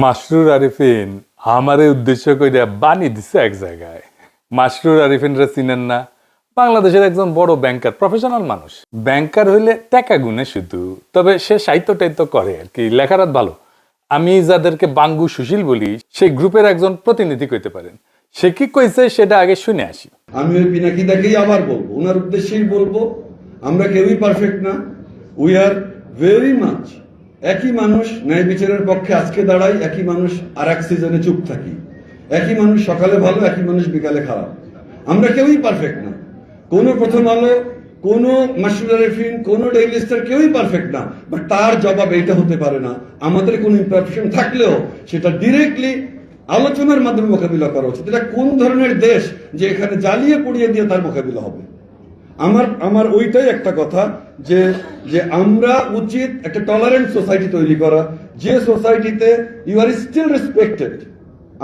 মাসরুর আরিফিন আমারে উদ্দেশ্য করে বানি দিছে এক জায়গায়। মাসরুর আরিফিনরা চিনেন না? বাংলাদেশের একজন বড় ব্যাংকার, প্রফেশনাল মানুষ। ব্যাংকার হইলে টাকা গুনে শুধু, তবে সে সাহিত্য টাইত্য করে আর কি, লেখারাত ভালো। আমি যাদেরকে বাঙ্গু সুশীল বলি, সেই গ্রুপের একজন প্রতিনিধি কইতে পারেন। সে কি কইছে সেটা আগে শুনে আসি। আমি ওই পিনাকিদাকেই আবার বলবো, ওনার উদ্দেশ্যেই বলবো, আমরা কেউই পারফেক্ট না। উই আর ভেরি মাচ একই মানুষ, ন্যায় বিচারের পক্ষে আজকে দাঁড়াই, একই মানুষ আর এক সিজনে চুপ থাকি, একই মানুষ সকালে ভালো, একই মানুষ বিকালে খারাপ। আমরা কেউই পারফেক্ট না। কোনো প্রথম আলো, কোনো মাসরুর আরিফিন, কোনো ডেইলি স্টার কেউই পারফেক্ট না। বাট তার জবাব এইটা হতে পারে না, আমাদের কোনো ইমপারফেকশন থাকলেও সেটা ডিরেক্টলি আলোচনার মাধ্যমে মোকাবিলা করা উচিত। এটা কোন ধরনের দেশ যে এখানে জ্বালিয়ে পুড়িয়ে দিয়ে তার মোকাবিলা হবে? আমার ওইটাই একটা কথা, যে যে আমরা উচিত একটা টলারেন্ট সোসাইটি তৈরি করা, যে সোসাইটিতে ইউ আর স্টিল রেসপেক্টেড।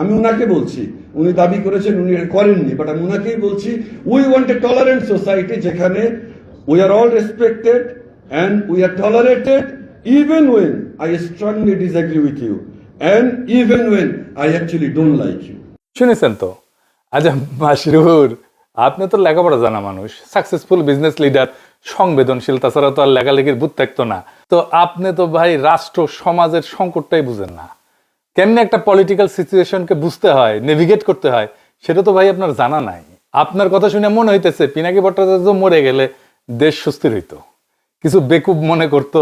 আমি উনাকে বলছি, উনি দাবি করেছেন, উনি করেননি, বাট আমি উনাকেই বলছি, we want a tolerant society যেখানে we are all respected and we are tolerated even when I strongly disagree with you and even when I actually don't like you. শুনেছেন তো? আচ্ছা মাসরুর, আপনি তো লেখাপড়া জানা মানুষ, সাকসেসফুল বিজনেস লিডার, সংবেদনশীল, তাছাড়া তো আর লেখালেখির বুদ্ধ থাকতো না। তো আপনি তো ভাই রাষ্ট্র সমাজের সংকটটাই বুঝেন না। কেমনি একটা পলিটিক্যাল সিচুয়েশনকে বুঝতে হয়, নেভিগেট করতে হয়, সেটা তো ভাই আপনার জানা নাই। আপনার কথা শুনে মনে হইতেছে পিনাকি ভট্টাচার্য মরে গেলে দেশ সুস্থির হইতো। কিছু বেকুব মনে করতো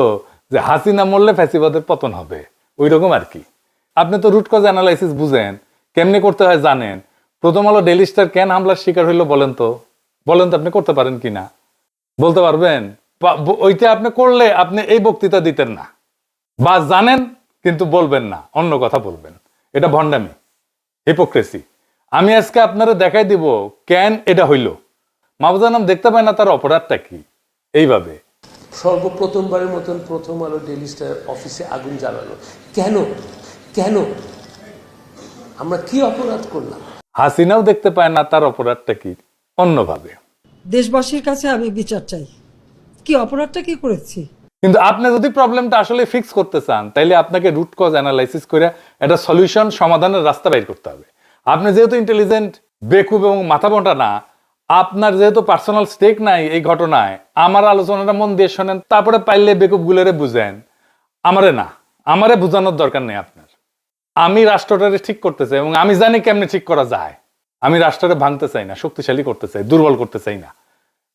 যে হাসিনা মরলে ফ্যাসিবাদের পতন হবে, ওই রকম আর কি। আপনি তো রুট কজ অ্যানালাইসিস বুঝেন, কেমনে করতে হয় জানেন। প্রথম আলো ডেইলি স্টার কেন হামলার শিকার হইলো বলেন তো আপনি করতে পারেন কিনা বলতে পারবেন? ওইটা আপনি করলে আপনি এই বক্তৃতা দিতেন না, বা জানেন কিন্তু বলবেন না, অন্য কথা বলবেন। এটা ভণ্ডামি, হিপোক্রেসি। আমি আজকে আপনারা দেখাই দিব কেন এটা হইল। মাহবুজা নাম দেখতে পায় না, তার অপরাধটা কি? এইভাবে সর্বপ্রথমবারের মতন প্রথম আলো ডেইলি স্টার অফিসে আগুন জ্বালালো কেন? কেন? আমরা কি অপরাধ করলাম? হাসিনাও দেখতে পায় না, তার অপরাধটা কি? অন্যভাবে দেশবাসীর কাছে আমি বিচার চাই, কি অপরাধটা কি করেছি। কিন্তু আপনি যদি প্রবলেমটা আসলে ফিক্স করতে চান, তাইলে আপনাকে রুট কজ অ্যানালাইসিস করে একটা সলিউশন, সমাধানের রাস্তা বের করতে হবে। আপনি যেহেতু ইন্টেলিজেন্ট, বেকুব এবং মাথা মোটা না, আপনার যেহেতু পার্সোনাল স্টেক নাই এই ঘটনায়, আমার আলোচনাটা মন দিয়ে শোনেন, তারপরে পাইলে বেকুব গুলোরে বুঝেন। আমারে বুঝানোর দরকার নেই আপনার। আমি রাষ্ট্রটারে ঠিক করতে চাই এবং আমি জানি কেমনে ঠিক করা যায়। আমি রাষ্ট্রটা ভাঙতে চাই না, শক্তিশালী করতে চাই, দুর্বল করতে চাই না।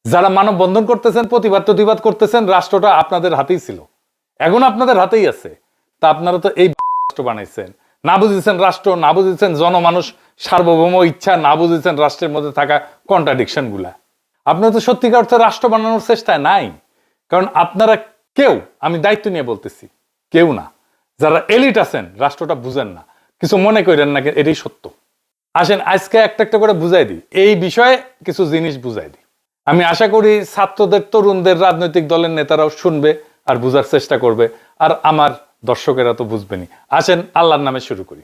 যারা মানব বন্ধন করতেছেন, প্রতিবাদ করতেছেন, রাষ্ট্রটা আপনাদের হাতেই ছিল, এখন আপনাদের হাতেই আছে। তা আপনারা তো এই রাষ্ট্র বানাইছেন, না বুঝেছেন রাষ্ট্র, না বুঝেছেন জনমানুষ সার্বভৌম ইচ্ছা, না বুঝেছেন রাষ্ট্রের মধ্যে থাকা কন্ট্রাডিকশন গুলা। আপনারা তো সত্যিকার অর্থে রাষ্ট্র বানানোর চেষ্টায় নাই, কারণ আপনারা কেউ, আমি দায়িত্ব নিয়ে বলতেছি, কেউ না, যারা এলিট আছেন রাষ্ট্রটা বুঝেন না। কিছু মনে করেন না, এটাই সত্য। আসেন আজকে একটা একটা করে বুঝাই দিই, এই বিষয়ে কিছু জিনিস বুঝাই দিই। আমি আশা করি ছাত্রদের, তরুণদের, রাজনৈতিক দলের নেতারাও শুনবে আর বুঝার চেষ্টা করবে, আর আমার দর্শকেরা তো বুঝবেনি। আসেন আল্লাহর নামে শুরু করি।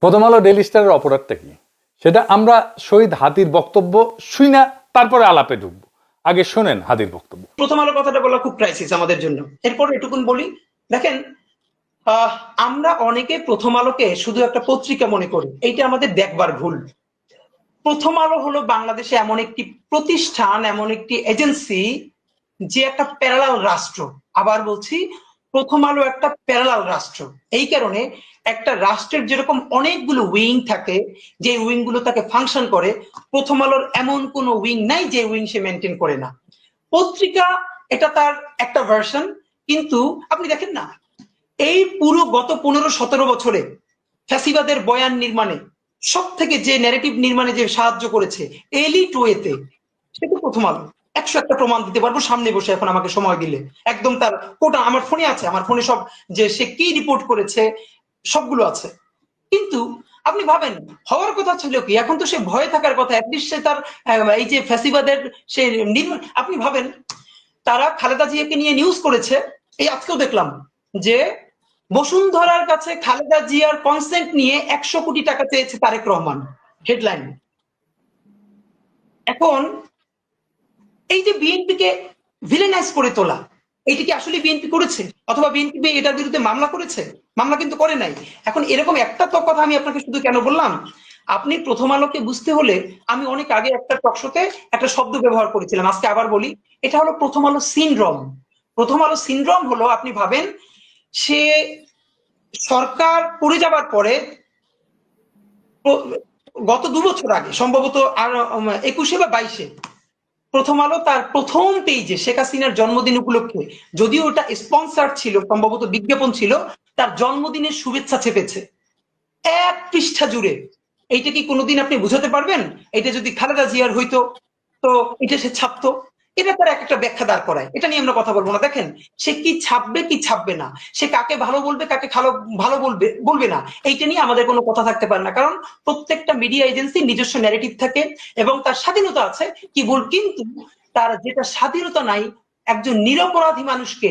প্রথম আলো ডেইলি স্টারের অপরাধটা কি সেটা আমরা শহীদ হাদির বক্তব্য শুই না, তারপরে আলাপে ঢুকবো। আগে শোনেন হাদির বক্তব্য। প্রথম আলো কথাটা বলা খুব ক্রাইসিস আমাদের জন্য। এরপর এটুকুন বলি, দেখেন আমরা অনেকে প্রথম আলোকে শুধু একটা পত্রিকা মনে করি, এইটা আমাদের দেখবার ভুল। প্রথম আলো হলো বাংলাদেশে এমন একটি প্রতিষ্ঠান, এমন একটি এজেন্সি, যে একটা প্যারালাল রাষ্ট্র। আবার বলছি, প্রথম আলো একটা প্যারালাল রাষ্ট্র। এই কারণে একটা রাষ্ট্রের যেরকম অনেকগুলো উইং থাকে, যে উইং গুলো তাকে ফাংশন করে, প্রথম আলোর এমন কোনো উইং নাই যে উইং সে মেনটেন করে না। পত্রিকা এটা তার একটা ভার্সন, কিন্তু আপনি দেখেন না, এই পুরো গত 15-17 বছরে ফ্যাসিবাদের বয়ান নির্মাণে সব থেকে যে ন্যারেটিভ নির্মাণে যে সাহায্য করেছে এলিট ওয়েতে, সেটা প্রথম আলো। 101টা প্রমাণ দিতে পারবো সামনে বসে, এখন আমাকে সময় দিলে একদম তার কোটা আমার ফোনে আছে, আমার ফোনে সব, যে সে কি রিপোর্ট করেছে সবগুলো আছে। কিন্তু আপনি ভাবেন, হওয়ার কথা ছিল কি, এখন তো সে ভয়ে থাকার কথা, অ্যাটলিস্ট সে তার এই যে ফ্যাসিবাদের সে নির্মাণ। আপনি ভাবেন, তারা খালেদা জিয়াকে নিয়ে নিউজ করেছে, এই আজকেও দেখলাম যে বসুন্ধরার কাছে খালেদা জিয়ার কনসেন্ট নিয়ে 100 কোটি টাকা চেয়েছে তারেক রহমান, হেডলাইন। এখন এই যে বিএনপিকে ভিলেনাইজ করে তোলা, এইটা কি আসলে বিএনপি করেছে? অথবা বিএনপি এটার বিরুদ্ধে মামলা করেছে? মামলা কিন্তু করে নাই। এখন এরকম একটা তো কথা আমি আপনাকে শুধু কেন বললাম, আপনি প্রথম আলোকে বুঝতে হলে, আমি অনেক আগে একটা টকশোতে একটা শব্দ ব্যবহার করেছিলাম, আজকে আবার বলি, এটা হলো প্রথম আলো সিনড্রোম। প্রথম আলো সিনড্রোম হলো, আপনি ভাবেন, সে সরকার পড়ে যাবার পরে গত 2 বছর আগে সম্ভবত, আর 21 বা 22-এ প্রথম আলো তার প্রথম পেজে শেখ হাসিনার জন্মদিন উপলক্ষে, যদিও ওটা স্পন্সার ছিল, সম্ভবত বিজ্ঞাপন ছিল, তার জন্মদিনের শুভেচ্ছা চেপেছে 1 পৃষ্ঠা জুড়ে। এইটা কি কোনোদিন আপনি বুঝাতে পারবেন? এটা যদি খালেদা জিয়ার হইতো, তো এটা সে ছাপতো? এটা তার একটা ব্যাখ্যা দাঁড় করায়, এটা নিয়ে আমরা কথা বলবো না। দেখেন, সে কি ছাপবে কি ছাপবে না, সে কাকে ভালো বলবে কাকে ভালো বলবে বলবে না, এইটা নিয়ে আমাদের কোনো কথা থাকতে পারে না। কারণ প্রত্যেকটা মিডিয়া এজেন্সি নিজস্ব ন্যারেটিভ থাকে এবং তার স্বাধীনতা আছে, কিন্তু তার যেটা স্বাধীনতা নাই, একজন নিরপরাধী মানুষকে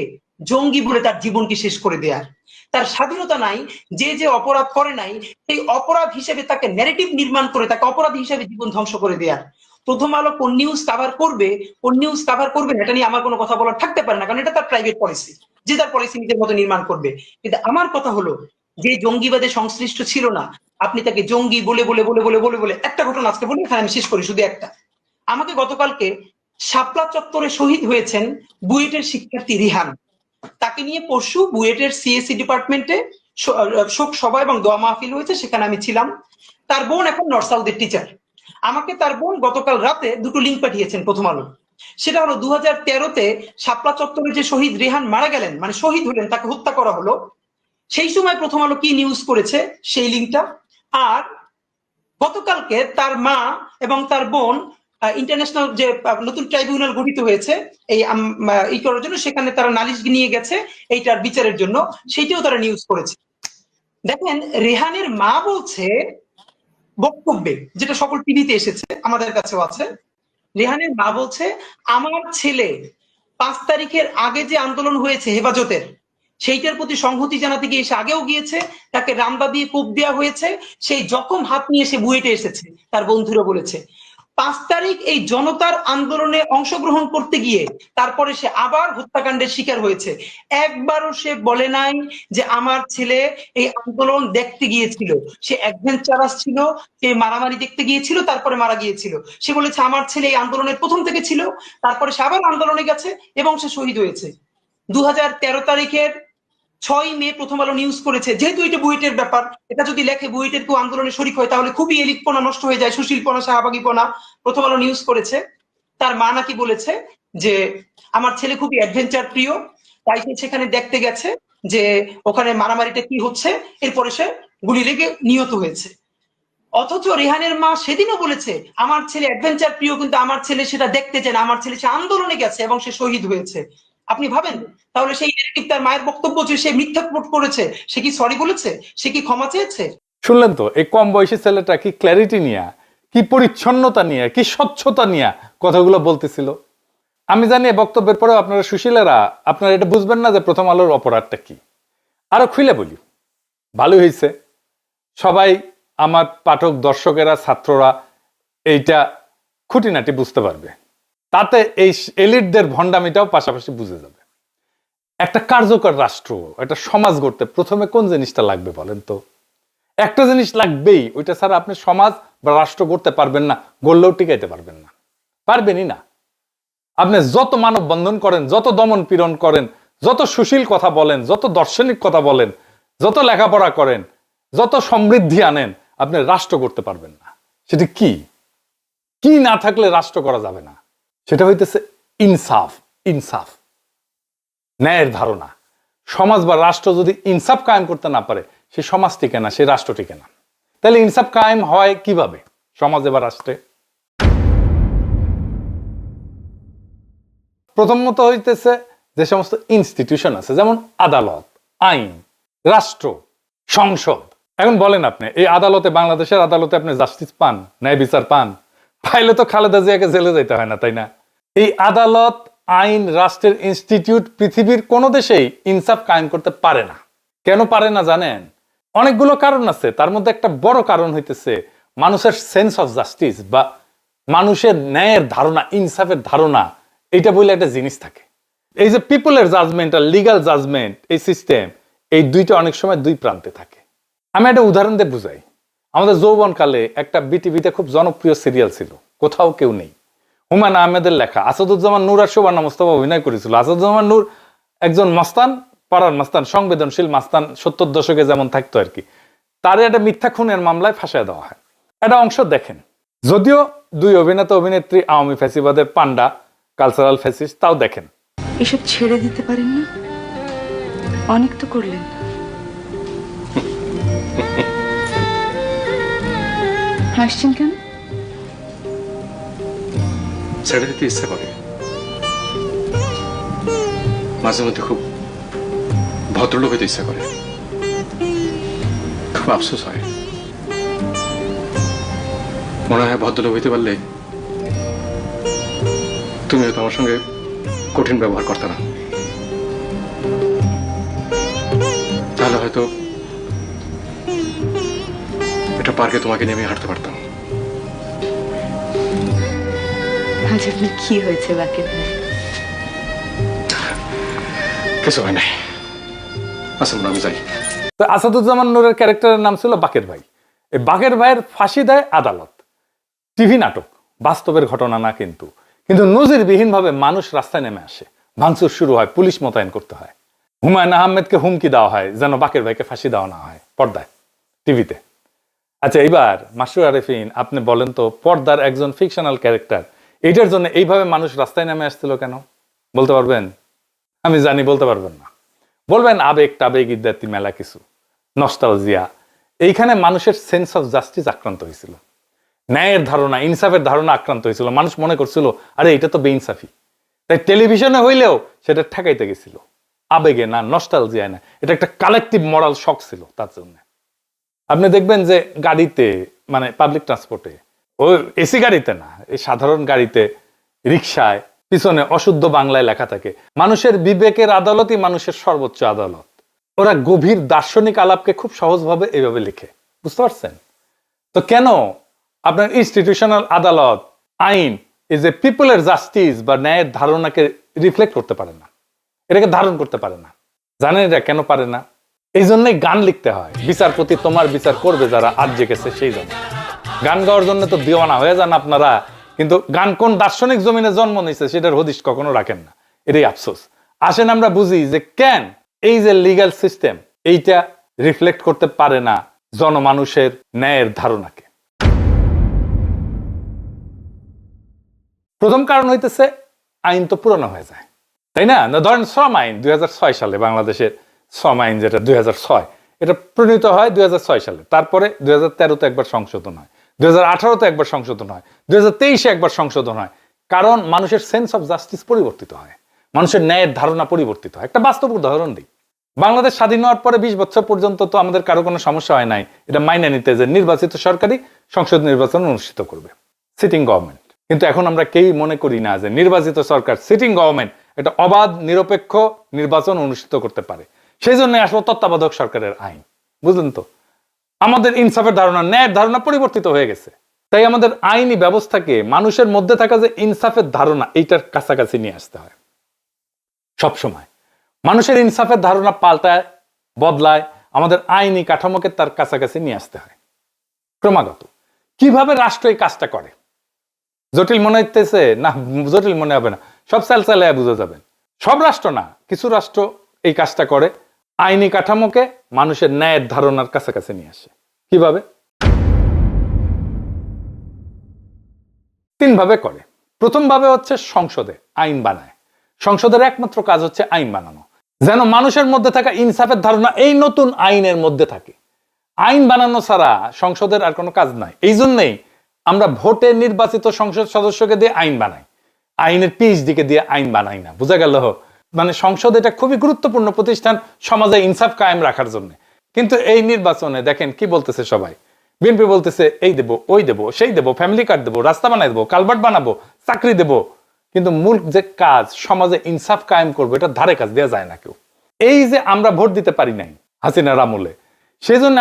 জঙ্গি বলে তার জীবনকে শেষ করে দেয়ার। তার স্বাধীনতা নাই যে যে অপরাধ করে নাই, সেই অপরাধ হিসেবে তাকে ন্যারেটিভ নির্মাণ করে তাকে অপরাধী হিসেবে জীবন ধ্বংস করে দেয়ার। প্রথম আলো কোন নিউজ কাভার করবে, কোন নিউজ কাভার করবে না, এটা নিয়ে আমার কোনো কথা বলার থাকতে পারে না, কারণ এটা তার প্রাইভেট পলিসি, যে তার পলিসি নিজের মতো নির্মাণ করবে। কিন্তু আমার কথা হলো, যে জঙ্গিবাদে সংশ্লিষ্ট ছিল না, আপনি তাকে জঙ্গি বলে বলে বলে বলে বলে বলে একটা ঘটনা আজকে বলি, এখানে আমি শেষ করি শুধু একটা। আমাকে গতকালকে শাপলা চত্বরে শহীদ হয়েছেন বুয়েটের শিক্ষার্থী রিহান, তাকে নিয়ে পরশু বুয়েটের সিএসসি ডিপার্টমেন্টে শোক সভা এবং দোয়া মাহফিল হয়েছে, সেখানে আমি ছিলাম। তার বোন এখন নর্থ সাউথের টিচার। আমাকে তার বোন গতকাল রাতে 2টো লিঙ্ক পাঠিয়েছেন প্রথম আলো। সেটা হলো 2013-তে শাপলা চত্বরে যে শহীদ রেহান মারা গেলেন, মানে শহীদ হলেন, তাকে হত্যা করা হলো, সেই সময় প্রথম আলো কি নিউজ করেছে সেই লিঙ্কটা। আর গতকালকে তার মা এবং তার বোন ইন্টারন্যাশনাল যে নতুন ট্রাইব্যুনাল গঠিত হয়েছে এই করার জন্য, সেখানে তারা নালিশ নিয়ে গেছে এইটার বিচারের জন্য, সেইটাও তারা নিউজ করেছে। দেখেন, রেহানের মা বলছে বক্তব্যে, যেটা সকল টিভিতে এসেছে, আমাদের কাছেও আছে, রেহানের মা বলছে, আমার ছেলে 5 তারিখের আগে যে আন্দোলন হয়েছে হেফাজতের, সেইটার প্রতি সংহতি জানাতে গিয়ে সে আগেও গিয়েছে, তাকে রামদা দিয়ে কোপ দেওয়া হয়েছে, সেই জখম হাত নিয়ে সে বুয়েটে এসেছে, তার বন্ধুরা বলেছে। 5 তারিখ এই জনতার আন্দোলনে অংশগ্রহণ করতে গিয়ে তারপরে সে আবার হত্যাকাণ্ডের শিকার হয়েছে। একবারও সে বলে নাই যে আমার ছেলে এই আন্দোলন দেখতে গিয়েছিল, সে অ্যাডভেঞ্চারাস ছিল, সে মারামারি দেখতে গিয়েছিল, তারপরে মারা গিয়েছিল। সে বলেছে আমার ছেলে এই আন্দোলনের প্রথম থেকে ছিল, তারপরে সে আবার আন্দোলনে গেছে এবং সে শহীদ হয়েছে। 2013 তারিখের 6 মে প্রথম আলো নিউজ করেছে, যেহেতু এটা বুয়েটের ব্যাপার, এটা যদি লেখে বুয়েটের কেউ আন্দোলনে শরিক হয়, তাহলে খুবই এলিটপনা নষ্ট হয়ে যায়, সুশীলপনা শাহবাগীপনা। প্রথম আলো নিউজ করেছে, তার মা নাকি বলেছে যে আমার ছেলে খুবই অ্যাডভেঞ্চার প্রিয়, তাই সে সেখানে দেখতে গেছে যে ওখানে মারামারিটা কি হচ্ছে, এরপরে সে গুলি লেগে নিহত হয়েছে। অথচ রেহানের মা সেদিনও বলেছে আমার ছেলে অ্যাডভেঞ্চার প্রিয়, কিন্তু আমার ছেলে সেটা দেখতে চায় না, আমার ছেলে সে আন্দোলনে গেছে এবং সে শহীদ হয়েছে। আপনি ভাবেন, তাহলে সেই নেগেটিভ তার মায়ের বক্তব্য যে সে মিথ্যা প্রোট করেছে, সে কি সরি বলেছে, সে কি ক্ষমা চেয়েছে? শুনলেন তো, এই কম বয়সী ছেলেটা কি ক্ল্যারিটি নিয়ে, কি পরিচ্ছন্নতা নিয়ে, কি স্বচ্ছতা নিয়ে কথাগুলো বলতেছিল। আমি জানি বক্তব্যের পরেও আপনারা সুশীলেরা আপনারা এটা বুঝবেন না যে প্রথম আলোর অপরাধটা কি। আরো খুলে বলি, ভালো হয়েছে সবাই আমার পাঠক দর্শকেরা ছাত্ররা এইটা খুঁটিনাটি বুঝতে পারবে, তাতে এই এলিটদের ভণ্ডামিটাও পাশাপাশি বুঝে যাবে। একটা কার্যকর রাষ্ট্র, একটা সমাজ গড়তে প্রথমে কোন জিনিসটা লাগবে বলেন তো? একটা জিনিস লাগবেই, ওইটা ছাড়া আপনি সমাজ বা রাষ্ট্র গড়তে পারবেন না, গড়লেও টিকাইতে পারবেন না, পারবেনই না। আপনি যত মানব বন্ধন করেন, যত দমন পীড়ন করেন, যত সুশীল কথা বলেন, যত দার্শনিক কথা বলেন, যত লেখাপড়া করেন, যত সমৃদ্ধি আনেন, আপনি রাষ্ট্র করতে পারবেন না। সেটা কি কি না থাকলে রাষ্ট্র করা যাবে না, সেটা হইতেছে ইনসাফ। ইনসাফ, ন্যায়ের ধারণা। সমাজ বা রাষ্ট্র যদি ইনসাফ কায়েম করতে না পারে, সে সমাজ টিকে না, সে রাষ্ট্র টিকে না। তাহলে ইনসাফ কায়েম হয় কিভাবে সমাজে বা রাষ্ট্রে? প্রথমত হইতেছে যে সমস্ত ইনস্টিটিউশন আছে, যেমন আদালত, আইন, রাষ্ট্র, সংসদ। এখন বলেন আপনি এই আদালতে, বাংলাদেশের আদালতে আপনি জাস্টিস পান, ন্যায় বিচার পান? পাইলে তো খালেদা জিয়াকে জেলে যেতে হয় না, তাই না? এই আদালত, আইন, রাষ্ট্রের ইনস্টিটিউট পৃথিবীর কোন দেশেই ইনসাফ কায়েম করতে পারে না। কেন পারে না জানেন? অনেকগুলো কারণ আছে, তার মধ্যে একটা বড় কারণ হইতেছে মানুষের সেন্স অফ জাস্টিস বা মানুষের ন্যায়ের ধারণা, ইনসাফের ধারণা, এটা বলে একটা জিনিস থাকে। এই যে পিপলের জাজমেন্ট আর লিগাল জাজমেন্ট, এই সিস্টেম, এই দুইটা অনেক সময় দুই প্রান্তে থাকে। আমি একটা উদাহরণ দিয়ে বুঝাই। আমাদের যৌবনকালে একটা বিটিভিতে খুব জনপ্রিয় সিরিয়াল ছিল, কোথাও কেউ নেই। হুমায়ুন আহমেদের লেখা, আসাদুজ্জামান নূর আর শোভানা মোস্তফা অভিনয় করেছিল। আসাদুজ্জামান নূর একজন মাস্তান, পাড়ার মাস্তান, সংবেদনশীল মাস্তান, 70 দশকে যেমন থাকতো আর কি। তার একটা মিথ্যা খুনের মামলায় ফাঁসায় দেওয়া হয়। একটা অংশ দেখেন। যদিও দুই অভিনেতা অভিনেত্রী আওয়ামী ফ্যাসিবাদের পান্ডা, কালচারাল ফ্যাসিস্ট, তাও দেখেন। এসব ছেড়ে দিতে পারেন না? অনেক তো করলেন। হাসছেন কেন? ছেড়ে দিতে ইচ্ছা করে, মাঝে মধ্যে খুব ভদ্রলোক হইতে ইচ্ছা করে, খুব আফসোস হয়। মনে হয় ভদ্রলোক হইতে পারলে তুমি হয়তো আমার সঙ্গে কঠিন ব্যবহার করতে না, তাহলে হয়তো এটা পার্কে তোমাকে নিয়ে আমি হাঁটতে পারতাম। আজ আপনার কি হয়েছে বাকের ভাই? কিছু হয় নাই। আচ্ছা আমি যাই। তো আসাদুজ্জামান নূরের ক্যারেক্টারের নাম ছিল বাকের ভাই। এই বাকের ভাইয়ের ফাঁসি দেয় আদালত। টিভি নাটক, বাস্তবের ঘটনা না কিন্তু। কিন্তু নজিরবিহীন ভাবে মানুষ রাস্তায় নেমে আসে, ভাঙচুর শুরু হয়, পুলিশ মোতায়েন করতে হয়। হুমায়ুন আহমেদকে হুমকি দেওয়া হয় যেন বাকের ভাইকে ফাঁসি দেওয়া না হয়, পর্দায়, টিভিতে। আচ্ছা, এইবার মাসরুর আরেফিন, আপনি বলেন তো, পর্দার একজন ফিকশনাল ক্যারেক্টার, এইটার জন্য এইভাবে মানুষ রাস্তায় নেমে আসছিল কেন? বলতে পারবেন? আমি জানি বলতে পারবেন না। বলবেন আবেগ টাবেগ ইত্যাদি মেলা কিছু, নস্টালজিয়া। এইখানে মানুষের সেন্স অফ জাস্টিস আক্রান্ত হয়েছিল, ন্যায়ের ধারণা, ইনসাফের ধারণা আক্রান্ত হয়েছিল। মানুষ মনে করছিল আরে এটা তো বেইনসাফি, তাই টেলিভিশনে হইলেও সেটা ঠেকাইতে গেছিল। আবেগে না, নস্টালজিয়ায় না, এটা একটা কালেকটিভ মরাল শক ছিল তার জন্য। আপনি দেখবেন যে গাড়িতে, মানে পাবলিক ট্রান্সপোর্টে, ও এসি গাড়িতে না, এই সাধারণ গাড়িতে, রিক্সায় পিছনে অশুদ্ধ বাংলায় লেখা থাকে, মানুষের বিবেকের আদালতই মানুষের সর্বোচ্চ আদালত। ওরা গভীর দার্শনিক আলাপকে খুব সহজভাবে এইভাবে লিখে, বুঝতে পারছেন? তো কেন আপনার ইনস্টিটিউশনাল আদালত, আইন, এই যে পিপলের জাস্টিস বা ন্যায়ের ধারণাকে রিফ্লেক্ট করতে পারে না, এটাকে ধারণ করতে পারে না? জানেন এটা কেন পারে না? এই জন্যই গান লিখতে হয়, বিচারপতি তোমার বিচার করবে যারা আজ জেগেছে সেই জন্য। গান গাওয়ার জন্য তো দিওয়ানা হয়ে যান আপনারা, কিন্তু গান কোন দার্শনিক জমিনে জন্ম নিয়েছে সেটার হদিশ কখনো রাখেন না। এটাই আফসোস। আসেন আমরা বুঝি যে কেন এই যে লিগ্যাল সিস্টেম, এইটা রিফ্লেক্ট করতে পারে না জনমানুষের ন্যায়ের ধারণাকে। প্রথম কারণ হইতেছে আইন তো পুরনো হয়ে যায়, তাই না? ধরেন শ্রম আইন 2006 সালে, বাংলাদেশের শ্রম আইন যেটা 2006, এটা প্রণীত হয় 2006 সালে। তারপরে 2013-তে একবার সংশোধন হয়, 2018-তে একবার সংশোধন হয়, 2023-এ একবার সংশোধন হয়। কারণ মানুষের সেন্স অফ জাস্টিস পরিবর্তিত হয়, মানুষের ন্যায়ের ধারণা পরিবর্তিত হয়। একটা বাস্তব উদাহরণ দিই। বাংলাদেশ স্বাধীন হওয়ার পরে 20 বছর পর্যন্ত তো আমাদের কারো কোনো সমস্যা হয় নাই এটা মাইনে নিতে যে নির্বাচিত সরকারি সংসদ নির্বাচন অনুষ্ঠিত করবে, সিটিং গভর্নমেন্ট। কিন্তু এখন আমরা কেউই মনে করি না যে নির্বাচিত সরকার, সিটিং গভর্নমেন্ট, এটা অবাধ নিরপেক্ষ নির্বাচন অনুষ্ঠিত করতে পারে। সেই জন্য আসলে তত্ত্বাবধায়ক সরকারের আইন, বুঝলেন তো? আমাদের ইনসাফের ধারণা, ন্যায়ের ধারণা পরিবর্তিত হয়ে গেছে। তাই আমাদের আইনি ব্যবস্থাকে মানুষের মধ্যে থাকা যে ইনসাফের ধারণা, এইটার কাছাকাছি নিয়ে আসতে হয় সবসময়। মানুষের ইনসাফের ধারণা পাল্টায়, বদলায়, আমাদের আইনি কাঠামোকে তার কাছাকাছি নিয়ে আসতে হয় ক্রমাগত। কিভাবে রাষ্ট্র এই কাজটা করে জটিল মনে হইতেছে না? জটিল মনে হবে না, সব চালায় বুঝে যাবেন। সব রাষ্ট্র না, কিছু রাষ্ট্র এই কাজটা করে, আইনি কাঠামোকে মানুষের ন্যায়ের ধারণার কাছাকাছি নিয়ে আসে। কিভাবে? 3 ভাবে করে। প্রথম ভাবে হচ্ছে সংসদে আইন বানায়। সংসদের একমাত্র কাজ হচ্ছে আইন বানানো, যেন মানুষের মধ্যে থাকা ইনসাফের ধারণা এই নতুন আইনের মধ্যে থাকে। আইন বানানো ছাড়া সংসদের আর কোনো কাজ নাই। এই জন্যই আমরা ভোটে নির্বাচিত সংসদ সদস্যকে দিয়ে আইন বানাই, আইনের পিএইচডিকে দিয়ে আইন বানাই না। বোঝা গেল? মানে সংসদ এটা খুবই গুরুত্বপূর্ণ প্রতিষ্ঠান সমাজে ইনসাফ কায়েম রাখার জন্য। কিন্তু এই নির্বাচনে দেখেন কি বলতেছে সবাই। বিএনপি বলতেছে এই দেব, ওই দেব, সেই দেব, ফ্যামিলি কার্ড দেবো, রাস্তা বানাই দেবো, কালভার্ট বানাবো, চাকরি দেবো। কিন্তু মূল যে কাজ, সমাজে ইনসাফ কায়েম করবো, এটা ধারে কাজ দেওয়া যায় না কেউ। এই যে আমরা ভোট দিতে পারি নাই হাসিনার আমলে, সেই জন্য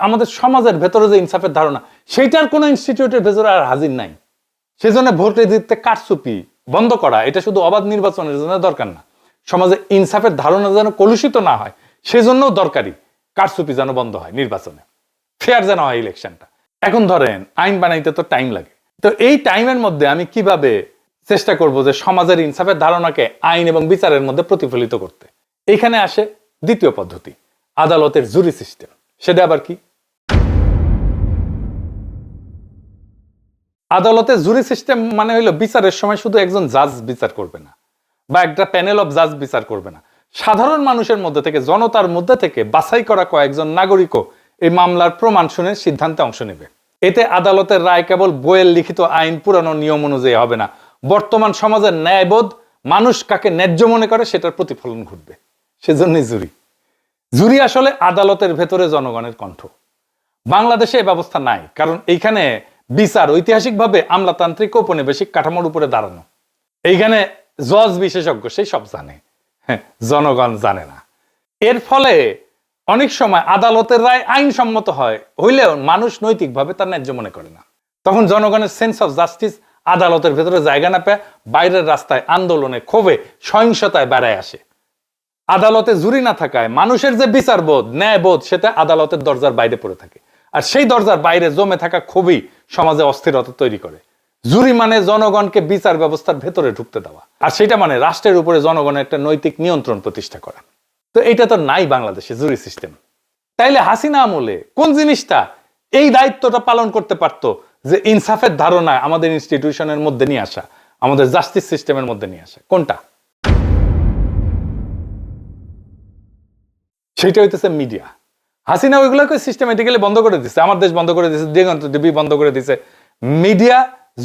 আমাদের সমাজের ভেতরে যে ইনসাফের ধারণা, সেইটার কোনো ইনস্টিটিউটের ভেতরে আর হাজির নাই। সেই জন্য ভোটে দিতে কারচুপি বন্ধ করা, এটা শুধু অবাধ নির্বাচনের জন্য দরকার না, সমাজে ইনসাফের ধারণা যেন কলুষিত না হয়, সেজন্য দরকারি কারচুপি যেন বন্ধ হয়, নির্বাচনে ফেয়ার যেন হয় ইলেকশনটা। এখন ধরেন আইন বানাইতে তো টাইম লাগে, তো এই টাইমের মধ্যে আমি কিভাবে চেষ্টা করব যে সমাজের ইনসাফের ধারণাকে আইন এবং বিচারের মধ্যে প্রতিফলিত করতে। এইখানে আসে দ্বিতীয় পদ্ধতি, আদালতের জুরি সিস্টেম। সেটা আবার কি? আদালতের জুরি সিস্টেম মানে হইলো বিচারের সময় শুধু একজন জাজ বিচার করবে না বা একটা প্যানেল অফ জাজ বিচার করবে না, সাধারণ মানুষের মধ্যে থেকে, জনতার মধ্যে থেকে বাছাই করা কয়েকজন নাগরিকও এই মামলার প্রমাণ শুনে সিদ্ধান্তে অংশ নেবে। এতে আদালতের রায় কেবল বইয়ের লিখিত আইন পুরানো নিয়ম অনুযায়ী হবে না, বর্তমান সমাজের ন্যায়বোধ, মানুষ কাকে ন্যায্য মনে করে সেটার প্রতিফলন ঘটবে। সেজন্যই জুরি। জুরি আসলে আদালতের ভেতরে জনগণের কণ্ঠ। বাংলাদেশে এই ব্যবস্থা নাই, কারণ এইখানে বিচার ঐতিহাসিকভাবে আমলাতান্ত্রিক ঔপনিবেশিক কাঠামোর উপরে দাঁড়ানো। এইখানে জজ বিশেষজ্ঞ সেই সব জানে, জনগণ জানে না। এর ফলে অনেক সময় আদালতের রায় আইনসম্মত হয় হইলেও মানুষ নৈতিকভাবে তার ন্যায্য মনে করে না। তখন জনগণের সেন্স অফ জাস্টিস আদালতের ভেতরে জায়গা না পেয়ে বাইরের রাস্তায়, আন্দোলনে, ক্ষোভে, সহিংসতায় বেড়ায় আসে। আদালতে জুরি না থাকায় মানুষের যে বিচারবোধ, ন্যায়বোধ, সেটা আদালতের দরজার বাইরে পড়ে থাকে। আর সেই দরজার বাইরে জমে থাকা ক্ষোভই সমাজে অস্থিরতা তৈরি করে। জুরি মানে জনগণকে বিচার ব্যবস্থার ভেতরে ঢুকতে দেওয়া, আর সেটা মানে রাষ্ট্রের উপরে জনগণের একটা নৈতিক নিয়ন্ত্রণ প্রতিষ্ঠা করা। তো এটা তো নাই বাংলাদেশে জুরি সিস্টেম। তাইলে হাসিনা আমলে কোন জিনিসটা এই দায়িত্বটা পালন করতে পারত, যে ইনসাফের ধারণা আমাদের ইনস্টিটিউশনের মধ্যে নিয়ে আসা, আমাদের জাস্টিস সিস্টেমের মধ্যে নিয়ে আসা? কোনটা? সেটা হইতেছে মিডিয়া। হাসিনা ওইগুলোকে সিস্টেমেটিক্যালি বন্ধ করে দিচ্ছে, আমার দেশ বন্ধ করে দিচ্ছে, দিগন্ত টিভি বন্ধ করে দিচ্ছে। মিডিয়া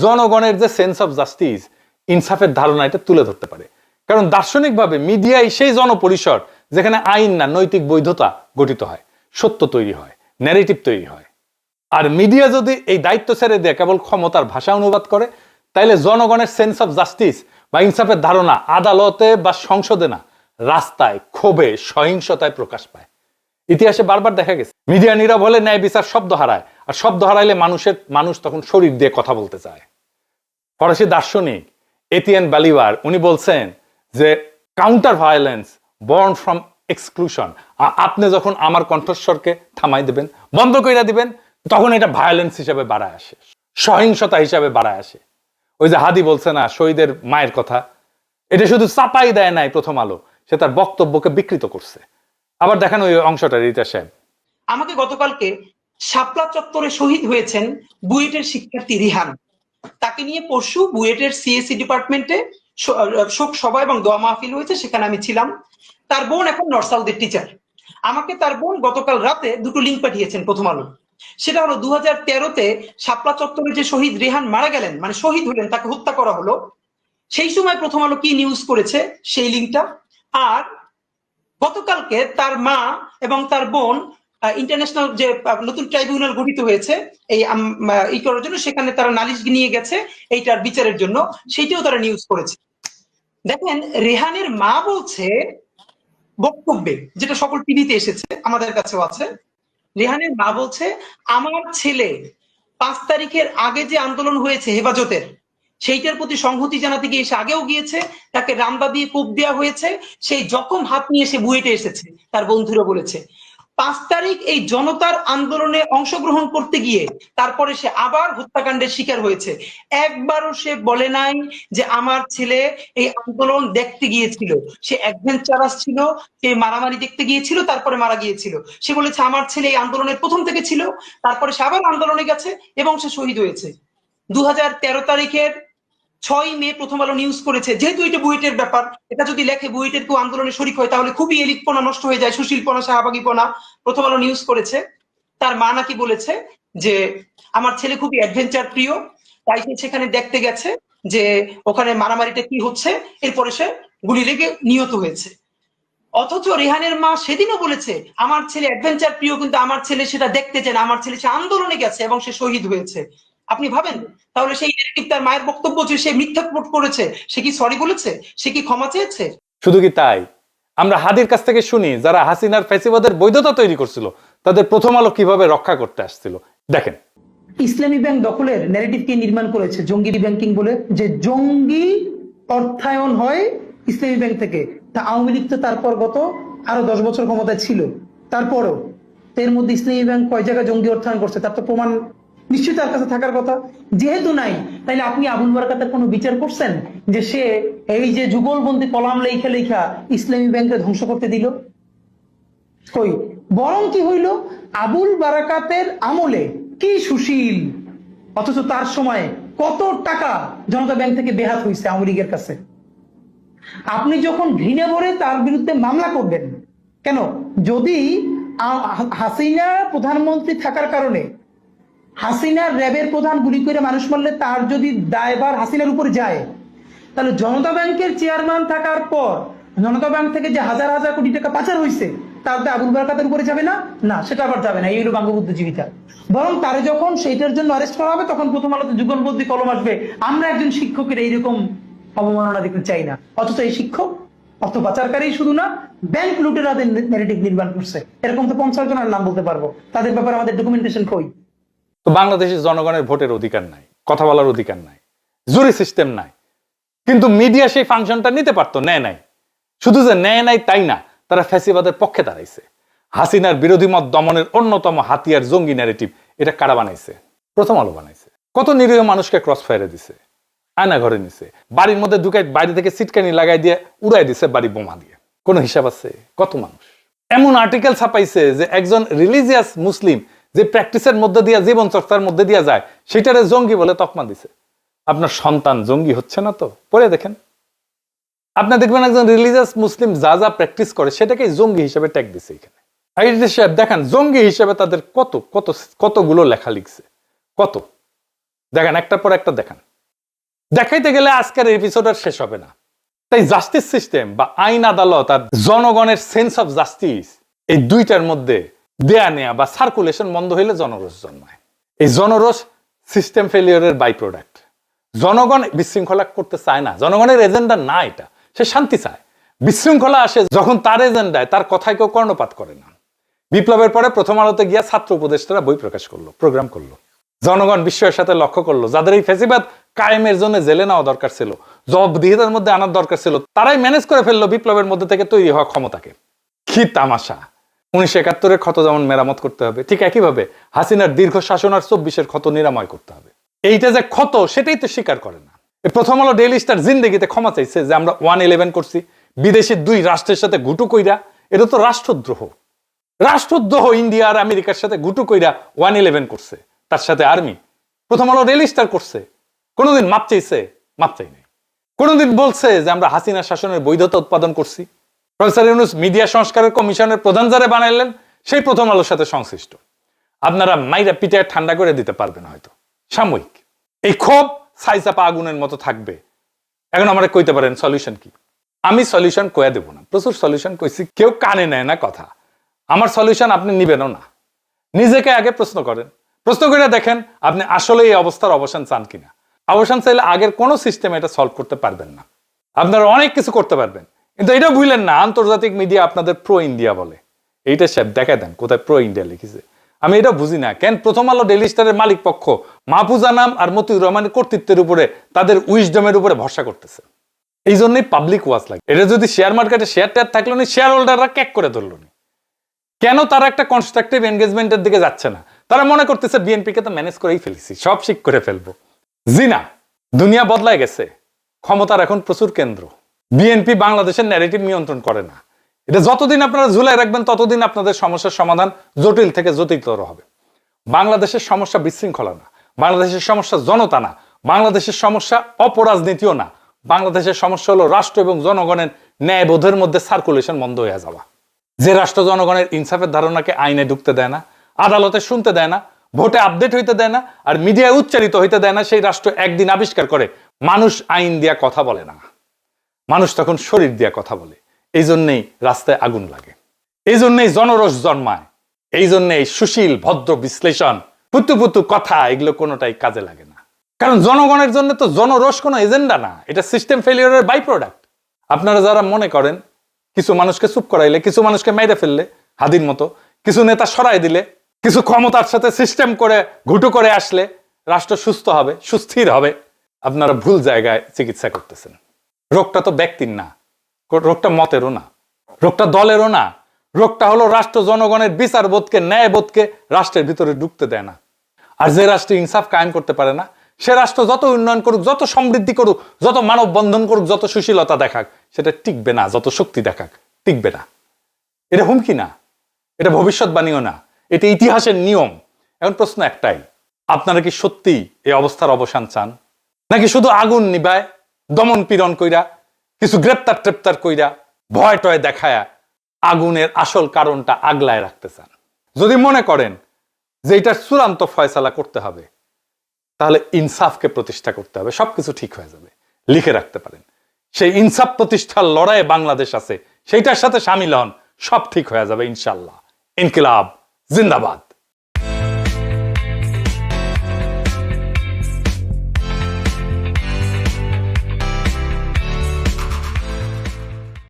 জনগণের যে সেন্স অফ জাস্টিস, ইনসাফের ধারণা, এটা তুলে ধরতে পারে। কারণ দার্শনিকভাবে মিডিয়াই সেই জনপরিসর যেখানে আইন না, নৈতিক বৈধতা গঠিত হয়, সত্য তৈরি হয়, ন্যারেটিভ তৈরি হয়। আর মিডিয়া যদি এই দায়িত্ব ছেড়ে দিয়ে কেবল ক্ষমতার ভাষা অনুবাদ করে, তাইলে জনগণের সেন্স অফ জাস্টিস বা ইনসাফের ধারণা আদালতে বা সংসদে না, রাস্তায়, ক্ষোভে, সহিংসতায় প্রকাশ পায়। ইতিহাসে বারবার দেখা গেছে মিডিয়া নীরব হলে ন্যায় বিচার শব্দ হারায়, আর শব্দ হারাইলে মানুষ তখন শরীর দিয়ে কথা বলতে চায়। ফরাসি দার্শনিক এতিয়ান বালিভার উনি বলছেন যে counter violence born from exclusion. আপনি যখন আমার কণ্ঠস্বরকে থামাই দিবেন, বন্ধ করে দিবেন, তখন এটা ভায়োলেন্স হিসেবে বাড়ায় আসে, সহিংসতা হিসাবে বাড়ায় আসে। ওই যে হাদি বলছে না শহীদের মায়ের কথা, এটা শুধু চাপাই দেয় নাই প্রথম আলো, সে তার বক্তব্যকে বিকৃত করছে। আবার দেখেন ওই অংশটা, রিতা সাহেব। আমাকে গতকালকে শাপলা চত্বরে শহীদ হয়েছেন বুয়েটের শিক্ষার্থী রিহান, তাকে নিয়ে পরশু বুয়েটের সিএসসি ডিপার্টমেন্টে শোক সভা এবং দোয়া মাহফিল হয়েছে, সেখানে আমি ছিলাম। তার বোন এখন নর্থ সাউথের টিচার। আমাকে তার বোন গতকাল রাতে দুটো লিঙ্ক পাঠিয়েছেন প্রথম আলো। সেটা হলো 2013-তে শাপলা চত্বরে যে শহীদ রেহান মারা গেলেন, মানে শহীদ হলেন, তাকে হত্যা করা হলো, সেই সময় প্রথম আলো কি নিউজ করেছে সেই লিঙ্কটা। আর গতকালকে তার মা এবং তার বোন ইন্টারন্যাশনাল যে নতুন ট্রাইব্যুনাল গঠিত হয়েছে এই করার জন্য, সেখানে তারা নালিশ নিয়ে গেছে এইটার বিচারের জন্য, সেইটাও তারা নিউজ করেছে। দেখেন রেহানের মা বলছে বক্তব্যে, যেটা সকল টিভিতে এসেছে, আমাদের কাছেও আছে, রেহানের মা বলছে আমার ছেলে 5 তারিখের আগে যে আন্দোলন হয়েছে হেফাজতের, সেইটার প্রতি সংহতি জানাতে গিয়ে সে আগেও গিয়েছে, তাকে রামদা দিয়ে কোপ দেওয়া হয়েছে, সেই জখম হাত নিয়ে সে বুয়েটে এসেছে। তার বন্ধুরা বলেছে 5 তারিখ এই জনতার আন্দোলনে অংশগ্রহণ করতে গিয়ে তারপরে সে আবার হত্যাকাণ্ডের শিকার হয়েছে। একবারও সে বলে নাই যে আমার ছেলে এই আন্দোলন দেখতে গিয়েছিল, সে অ্যাডভেঞ্চারাস ছিল, সে মারামারি দেখতে গিয়েছিল, তারপরে মারা গিয়েছিল। সে বলেছে আমার ছেলে এই আন্দোলনের প্রথম থেকে ছিল, তারপরে সে আবার আন্দোলনে গেছে এবং সে শহীদ হয়েছে। 2013 তারিখের 6 মে প্রথম আলো নিউজ করেছে, যেহেতু এটা বুয়েটের ব্যাপার, এটা যদি লেখে বুয়েটের কেউ আন্দোলনে শরিক হয় তাহলে খুবই এলিটপনা নষ্ট হয়ে যায়, সুশীলপনা, শাহবাগীপনা। প্রথম আলো নিউজ করেছে তার মা নাকি বলেছে যে আমার ছেলে খুবই অ্যাডভেঞ্চার প্রিয়, তাই সে সেখানে দেখতে গেছে যে ওখানে মারামারিটা কি হচ্ছে, এরপরে সে গুলি লেগে নিহত হয়েছে। অথচ রেহানের মা সেদিনও বলেছে আমার ছেলে অ্যাডভেঞ্চার প্রিয়, কিন্তু আমার ছেলে সেটা দেখতে চায় না, আমার ছেলে সে আন্দোলনে গেছে এবং সে শহীদ হয়েছে। আপনি ভাবেন তাহলে সেই নেগেটিভ তার মায়ের বক্তব্য যে সে মিথ্যা রিপোর্ট করেছে, সে কি সরি বলেছে, সে কি ক্ষমা চেয়েছে? শুধু কি তাই, আমরা হাদির কাছ থেকে শুনি যারা হাসিনার ফ্যাসিবাদের বৈধতা তৈরি করছিল তাদের প্রথম আলো কিভাবে রক্ষা করতে আসছিল। দেখেন, ইসলামী ব্যাংক দখলের ন্যারেটিভ কে নির্মাণ করেছে জঙ্গি ব্যাংকিং বলে, যে জঙ্গি অর্থায়ন হয় ইসলামী ব্যাংক থেকে, তা আওয়ামী লীগ তো তারপর গত আরো 10 বছর ক্ষমতায় ছিল, তারপরও তো এর মধ্যে ইসলামী ব্যাংক কয় জায়গায় জঙ্গি অর্থায়ন করছে তার তো প্রমাণ নিশ্চয়ই তার কাছে থাকার কথা। যেহেতু নাই, তাইলে আপনি আবুল বারাকাতের কোনো বিচার করছেন যে সে এই যে যুগলবন্দি কলাম লেখা লেখা ইসলামী ব্যাংকে ধ্বংস করতে দিল? কই, বরং কি হইল, আবুল বারাকাতের আমলে কি সুশীল, অথচ তার সময় কত টাকা জনতা ব্যাংক থেকে বেহাত হয়েছে আওয়ামী লীগের কাছে। আপনি যখন ঘৃণা ভরে তার বিরুদ্ধে মামলা করবেন কেন? যদি হাসিনা প্রধানমন্ত্রী থাকার কারণে হাসিনার র্যাবের প্রধান গুলি করে মানুষ মারলে তার যদি দায়ভার হাসিনার উপর যায়, তাহলে জনতা ব্যাংকের চেয়ারম্যান থাকার পর জনতা ব্যাংক থেকে যে হাজার হাজার কোটি টাকা পাচার হয়েছে তার দায় আবুল বারাকাতের উপরে যাবে না? না, সেটা আবার যাবে না। এই হলো বঙ্গবুদ্ধিজীবিতা। বরং তারে যখন সেইটার জন্য অ্যারেস্ট করা হবে তখন প্রথম আলোতে যুগলবন্দি কলম আসবে, আমরা একজন শিক্ষকের এইরকম অবমাননা দেখতে চাই না। অথচ এই শিক্ষক অর্থ পাচারকারী শুধু না, ব্যাংক লুটেরাদের ন্যারেটিভ নির্মাণ করছে। এরকম তো 50 জনের নাম বলতে পারবো। তাদের ব্যাপারে আমাদের ডকুমেন্টেশন কই? তো বাংলাদেশের জনগণের ভোটের অধিকার নাই, কথা বলার অধিকার নাই, জুরি সিস্টেম নাই, কিন্তু মিডিয়া সেই ফাংশনটা নিতে পারতো, নেয় নাই। শুধু যে নেয় নাই তাই না, তারা ফ্যাসিবাদের পক্ষে দাঁড়াইছে। হাসিনার বিরোধী মত দমনের অন্যতম হাতিয়ার জঙ্গি ন্যারেটিভ, এটা কারা বানাইছে? প্রথম আলো বানাইছে। কত নিরীহ মানুষকে ক্রস ফায়ারে দিছে, আয়না ঘরে নিছে, বাড়ির মধ্যে ঢুকাই বাইরে থেকে সিটকানি লাগাই দিয়ে উড়াই দিছে বাড়ি বোমা দিয়ে। কোনো হিসাব আছে? কত মানুষ এমন আর্টিকেল ছাপাইছে যে একজন রিলিজিয়াস মুসলিম যে প্র্যাকটিসের মধ্যে দিয়া, জীবন চর্চার মধ্যে দিয়া যায়, সেটারে জঙ্গি বলে তকমা দিছে। আপনার সন্তান জঙ্গি হচ্ছে না তো? পরে দেখেন, আপনি দেখবেন একজন রিলিজিয়াস মুসলিম যা যা প্র্যাকটিস করে সেটাকে জঙ্গি হিসেবে ট্যাগ দিছে এখানে। সাহেব দেখেন, জঙ্গি হিসেবে তাদের কত কত কতগুলো লেখা লিখছে, কত দেখেন, একটার পর একটা দেখান। দেখাইতে গেলে আজকের এপিসোড আর শেষ হবে না। তাই জাস্টিস সিস্টেম বা আইন আদালত আর জনগণের সেন্স অফ জাস্টিস, এই দুইটার মধ্যে দেয়া নেয়া বা সার্কুলেশন বন্ধ হইলে জনরোষ জন্মায়। এই জনরোষ সিস্টেম ফেলিওরের বাই প্রোডাক্ট। জনগণ বিশৃঙ্খলা করতে চায় না, জনগণের এজেন্ডা না এটা, সে শান্তি চায়। বিশৃঙ্খলা আসে যখন তার এজেন্ডায়, তার কথায় কেউ কর্ণপাত করে না। বিপ্লবের পরে প্রথম আলোতে গিয়া ছাত্র উপদেষ্টারা বই প্রকাশ করলো, প্রোগ্রাম করলো, জনগণ বিস্ময়ের সাথে লক্ষ্য করলো যাদের এই ফ্যাসিবাদ কায়েমের জন্য জেলে নেওয়া দরকার ছিল, জবাবদিহিতার মধ্যে আনার দরকার ছিল, তারাই ম্যানেজ করে ফেললো বিপ্লবের মধ্যে থেকে তৈরি হওয়া ক্ষমতাকে। কি তামাশা! 1971-এর ক্ষত যেমন মেরামত করতে হবে, ঠিক একইভাবে হাসিনার দীর্ঘ শাসন আর 24-এর ক্ষত নিরাময় করতে হবে। এইটা যে ক্ষত, সেটাই তো স্বীকার করে না। প্রথম আলো ডেইলি স্টার জিন্দেগিতে ক্ষমা চাইছে যে আমরা 111 করছি, বিদেশি 2 রাষ্ট্রের সাথে গুটু কইরা। এটা তো রাষ্ট্রদ্রোহ। রাষ্ট্রদ্রোহ ইন্ডিয়া আর আমেরিকার সাথে গুটু কইরা 111 করছে, তার সাথে আর্মি। প্রথম আলো ডেইলি স্টার করছে, কোনোদিন মাপ চাইছে? মাপ চাই নাই। কোনোদিন বলছে যে আমরা হাসিনা শাসনের বৈধতা উৎপাদন করছি? প্রফেসর ইউনূস মিডিয়া সংস্কারের কমিশনের প্রধান যারা বানাইলেন, সেই প্রথম আলোর সাথে সংশ্লিষ্ট। আপনারা মাইরা পিটায় ঠান্ডা করে দিতে পারবেন হয়তো, সাময়িক। এই ক্ষোভ ছাইচাপা আগুনের মতো থাকবে। এখন আমরা কইতে পারেন সলিউশন কি? আমি সলিউশন কয়ে দেব না, প্রচুর সলিউশন কইছি, কেউ কানে নেয় না কথা। আমার সলিউশন আপনি নিবেনও না। নিজেকে আগে প্রশ্ন করেন, প্রশ্ন করে দেখেন আপনি আসলে এই অবস্থার অবসান চান কিনা। অবসান চাইলে আগের কোনো সিস্টেম এটা সলভ করতে পারবেন না। আপনারা অনেক কিছু করতে পারবেন, কিন্তু এটা ভুলেন না আন্তর্জাতিক মিডিয়া আপনাদের প্রো ইন্ডিয়া বলে। এইটা সাহেব দেখা দেন কোথায় প্রো ইন্ডিয়া লিখেছে। আমি এটা বুঝি না কেন প্রথম আলো ডেইলি স্টারের মালিক পক্ষ মাহফুজা নাম আর মতিউর রহমানের কর্তৃত্বের উপরে, তাদের উইজডমের উপরে ভরসা করতেছে। এই জন্যই পাবলিক ওয়াচ লাগে। এটা যদি শেয়ার মার্কেটে শেয়ার টেয়ার থাকলো না, শেয়ার হোল্ডাররা ক্যাক করে ধরলো না। কেন তারা একটা কনস্ট্রাকটিভ এনগেজমেন্টের দিকে যাচ্ছে না? তারা মনে করতেছে বিএনপিকে তো ম্যানেজ করেই ফেলেছি, সব ঠিক করে ফেলবো। জি না, দুনিয়া বদলায় গেছে, ক্ষমতার এখন প্রচুর কেন্দ্র। বিএনপি বাংলাদেশের ন্যারেটিভ নিয়ন্ত্রণ করে না। এটা যতদিন আপনারা ঝুলাই রাখবেন ততদিন আপনাদের সমস্যার সমাধান জটিল থেকে জটিলতর হবে। বাংলাদেশের সমস্যা বিশৃঙ্খলা না, বাংলাদেশের সমস্যা জনতা না, বাংলাদেশের সমস্যা অপরাজনীতিও না। বাংলাদেশের সমস্যা হলো রাষ্ট্র এবং জনগণের ন্যায়বোধের মধ্যে সার্কুলেশন বন্ধ হয়ে যাওয়া। যে রাষ্ট্র জনগণের ইনসাফের ধারণাকে আইনে ঢুকতে দেয় না, আদালতে শুনতে দেয় না, ভোটে আপডেট হইতে দেয় না, আর মিডিয়ায় উচ্চারিত হইতে দেয় না, সেই রাষ্ট্র একদিন আবিষ্কার করে মানুষ আইন দিয়া কথা বলে না, মানুষ তখন শরীর দিয়া কথা বলে। এই জন্যেই রাস্তায় আগুন লাগে, এই জন্যেই জনরোষ জন্মায়, এই জন্যেই সুশীল ভদ্র বিশ্লেষণ, পুতু পুতু কথা, এগুলো কোনোটাই কাজে লাগে না। কারণ জনগণের জন্য তো জনরোষ কোনো এজেন্ডা না, এটা সিস্টেম ফেলিওরের বাই প্রোডাক্ট। আপনারা যারা মনে করেন কিছু মানুষকে চুপ করাইলে, কিছু মানুষকে মেরে ফেললে হাদির মতো, কিছু নেতা সরাই দিলে, কিছু ক্ষমতার সাথে সিস্টেম করে ঘুটু করে আসলে রাষ্ট্র সুস্থ হবে, সুস্থির হবে, আপনারা ভুল জায়গায় চিকিৎসা করতেছেন। রোগটা তো ব্যক্তির না, রোগটা মতেরও না, রোগটা দলেরও না, রোগটা হলো রাষ্ট্র জনগণের বিচারবোধকে, ন্যায়বোধকে রাষ্ট্রের ভিতরে ঢুকতে দেয় না। আর যে রাষ্ট্রে ইনসাফ কায়েম করতে পারে না, সে রাষ্ট্র যত উন্নয়ন করুক, যত সমৃদ্ধি করুক, যত মানব বন্ধন করুক, যত সুশীলতা দেখাক, সেটা টিকবে না। যত শক্তি দেখাক, টিকবে না। এটা হুমকি না, এটা ভবিষ্যৎবাণীও না, এটা ইতিহাসের নিয়ম। এখন প্রশ্ন একটাই, আপনারা কি সত্যি এই অবস্থার অবসান চান, নাকি শুধু আগুন নিবায় দমন পীড়ন কইরা, কিছু গ্রেপ্তার টেপ্তার কইরা, ভয় টয় দেখায়া আগুনের আসল কারণটা আগলায় রাখতে চান? যদি মনে করেন যে এটার চূড়ান্ত ফয়সালা করতে হবে, তাহলে ইনসাফকে প্রতিষ্ঠা করতে হবে, সবকিছু ঠিক হয়ে যাবে। লিখে রাখতে পারেন, সেই ইনসাফ প্রতিষ্ঠার লড়াইয়ে বাংলাদেশ আছে, সেইটার সাথে সামিল হন, সব ঠিক হয়ে যাবে ইনশাল্লাহ। ইনকিলাব জিন্দাবাদ।